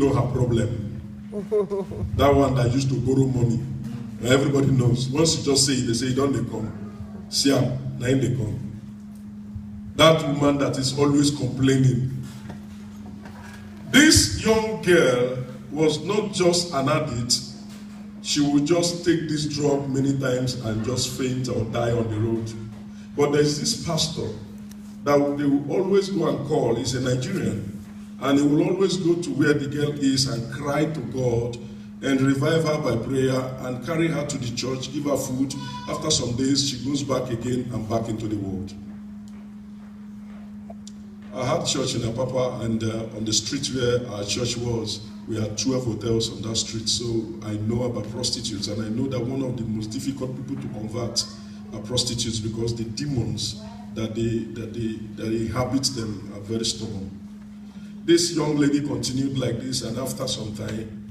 know her problem. That one that used to borrow money. Everybody knows. Once you just say it, they say, don't they come. Siam, now they come. That woman that is always complaining. This young girl was not just an addict. She would just take this drug many times and just faint or die on the road. But there's this pastor that they will always go and call. He's a Nigerian. And he will always go to where the girl is and cry to God and revive her by prayer and carry her to the church, give her food. After some days, she goes back again and back into the world. I had church in Apapa, and on the street where our church was, we had 12 hotels on that street. So I know about prostitutes, and I know that one of the most difficult people to convert are prostitutes, because the demons that inhabit them are very stubborn. This young lady continued like this, and after some time,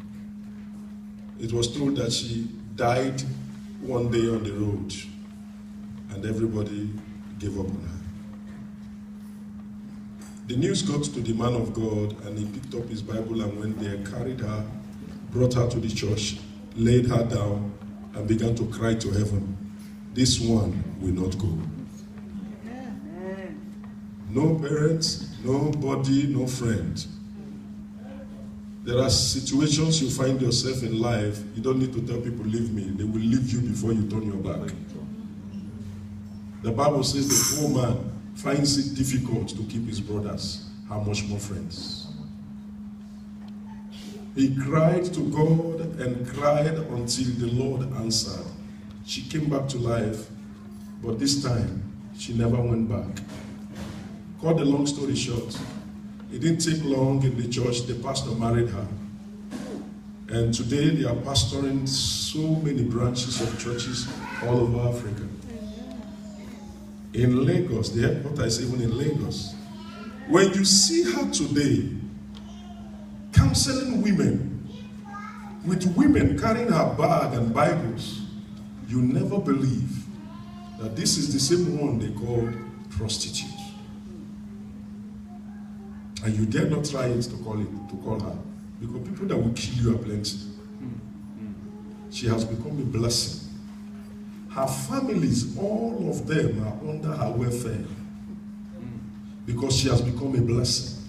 it was told that she died one day on the road, and everybody gave up on her. The news got to the man of God, and he picked up his Bible and went there, carried her, brought her to the church, laid her down, and began to cry to heaven, this one will not go. No parents, nobody, no friend. There are situations you find yourself in life, you don't need to tell people, leave me. They will leave you before you turn your back. The Bible says the poor man finds it difficult to keep his brothers. How much more friends? He cried to God and cried until the Lord answered. She came back to life, but this time, she never went back. Cut the long story short, it didn't take long in the church, the pastor married her. And today they are pastoring so many branches of churches all over Africa. In Lagos, the headquarters is even in Lagos. When you see her today, counseling women, with women carrying her bag and Bibles, you never believe that this is the same one they call prostitute. And you dare not try it to call her, because people that will kill you are plenty. She has become a blessing. Her families, all of them are under her welfare, because she has become a blessing.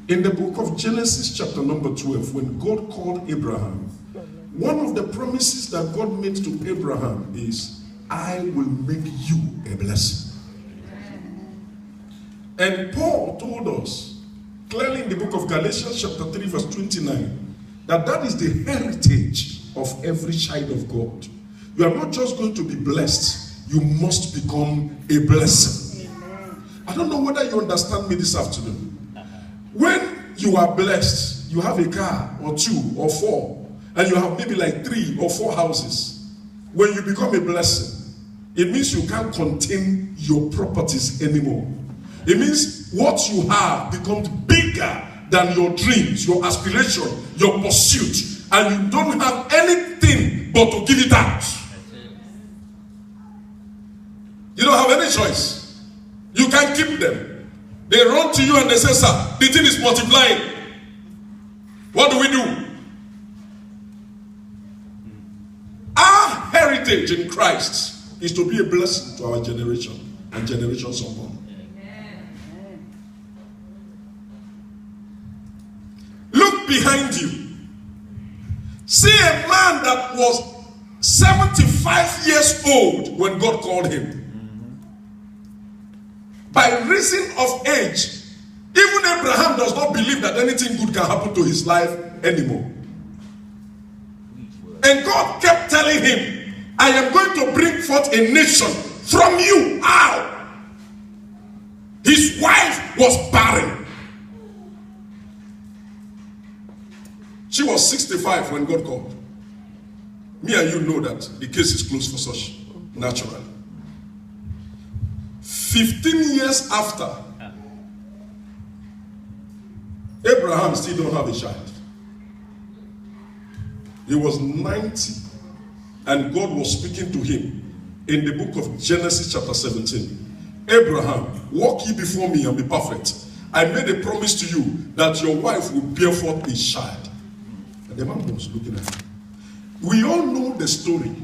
In the book of Genesis chapter number 12, when God called Abraham, one of the promises that God made to Abraham is, I will make you a blessing. And Paul told us clearly in the book of Galatians chapter 3 verse 29 that is the heritage of every child of God. You are not just going to be blessed, you must become a blessing. Amen. I don't know whether you understand me this afternoon. When you are blessed, you have a car or 2 or 4, and you have maybe like 3 or 4 houses. When you become a blessing, it means you can't contain your properties anymore. It means what you have becomes bigger than your dreams, your aspiration, your pursuit, and you don't have anything but to give it out. You don't have any choice. You can't keep them. They run to you and they say, sir, the thing is multiplying. What do we do? Our heritage in Christ is to be a blessing to our generation and generations upon. Look behind you. See a man that was 75 years old when God called him. By reason of age, even Abraham does not believe that anything good can happen to his life anymore. And God kept telling him, I am going to bring forth a nation from you. How? His wife was barren. She was 65 when God called. Me and you know that the case is closed for such, naturally. 15 years after, Abraham still don't have a child. He was 90, and God was speaking to him in the book of Genesis chapter 17. Abraham, walk ye before me and be perfect. I made a promise to you that your wife will bear forth a child. And the man was looking at him. We all know the story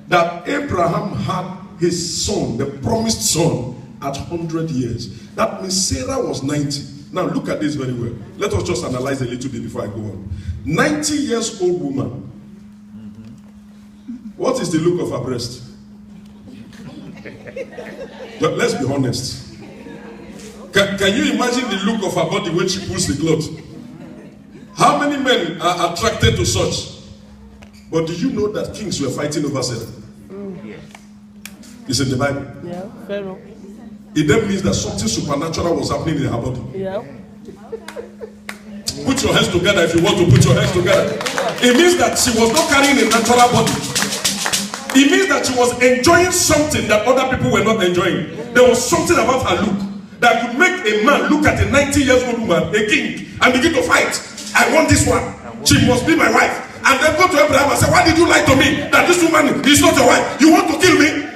that Abraham had his son, the promised son, at 100 years. That means Sarah was 90. Now look at this very well. Let us just analyze a little bit before I go on. 90 years old woman. What is the look of her breast? But let's be honest. Can you imagine the look of her body when she pulls the cloth? How many men are attracted to such? But do you know that kings were fighting over Sarah? It's in the Bible. Yeah, Pharaoh. It then means that something supernatural was happening in her body. Yeah. Put your hands together if you want to put your hands together. It means that she was not carrying a natural body. It means that she was enjoying something that other people were not enjoying. There was something about her look that could make a man look at a 90-year-old woman, a king, and begin to fight. I want this one. She must be my wife. And then go to Abraham and say, why did you lie to me that this woman is not your wife? You want to kill me?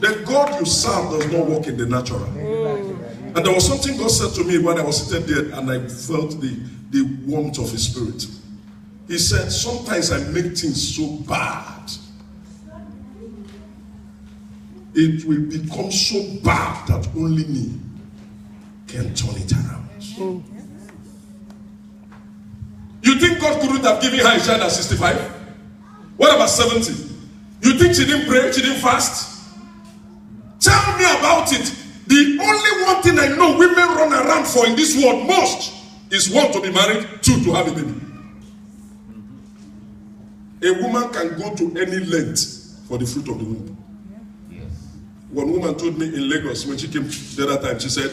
The God you serve does not work in the natural. And there was something God said to me when I was sitting there and I felt the warmth of his spirit. He said, sometimes I make things so bad. It will become so bad that only me can turn it around. You think God couldn't have given her a child at 65? What about 70? You think she didn't pray, she didn't fast? Tell me about it. The only one thing I know women run around for in this world most is one, to be married, two, to have a baby. A woman can go to any length for the fruit of the womb. One woman told me in Lagos when she came the other time, she said,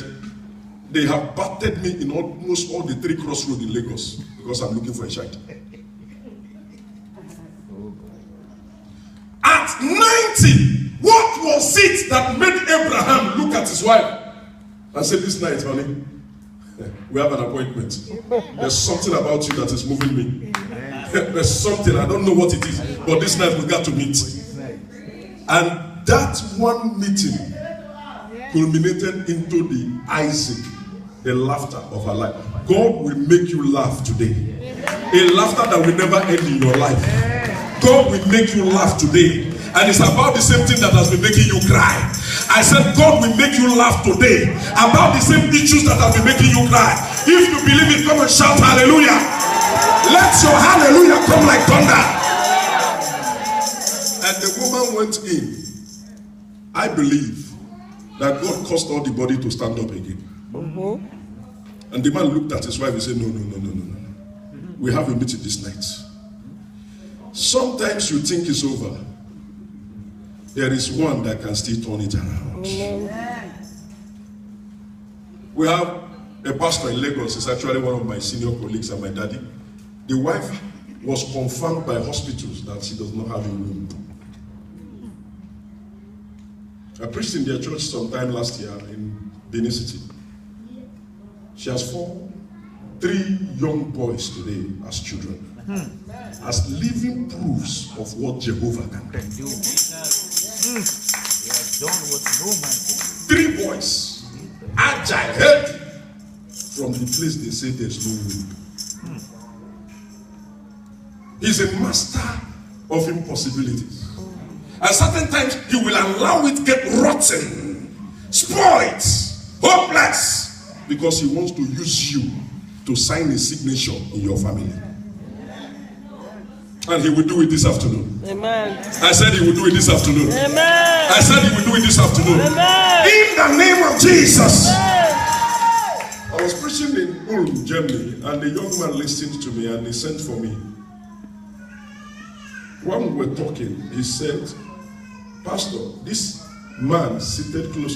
they have battered me in almost all the 3 crossroads in Lagos because I'm looking for a child. At 90, what was it that made Abraham look at his wife and say, this night, honey, we have an appointment. There's something about you that is moving me. There's something, I don't know what it is, but this night we got to meet. And that one meeting culminated into the Isaac, the laughter of her life. God will make you laugh today. A laughter that will never end in your life. God will make you laugh today. And it's about the same thing that has been making you cry. I said God will make you laugh today about the same issues that have been making you cry. If you believe it, come and shout hallelujah. Let your hallelujah come like thunder. And the woman went in. I believe that God caused all the body to stand up again. And the man looked at his wife and said, no. We have a meeting this night. Sometimes you think it's over. There is one that can still turn it around. We have a pastor in Lagos. He's actually one of my senior colleagues and my daddy. The wife was confirmed by hospitals that she does not have a womb. I preached in their church sometime last year in Benin City. She has 3 young boys today as children, as living proofs of what Jehovah can do. 3 boys, agile, healthy, from the place they say there's no womb. He's a master of impossibilities. At certain times, he will allow it to get rotten, spoiled, hopeless, because he wants to use you to sign a signature in your family. And he will do it this afternoon. Amen. I said he will do it this afternoon. Amen. I said he will do it this afternoon. Amen. In the name of Jesus. Amen. I was preaching in Ulm, Germany, and a young man listened to me and he sent for me. When we were talking, he said, Pastor, this man seated close to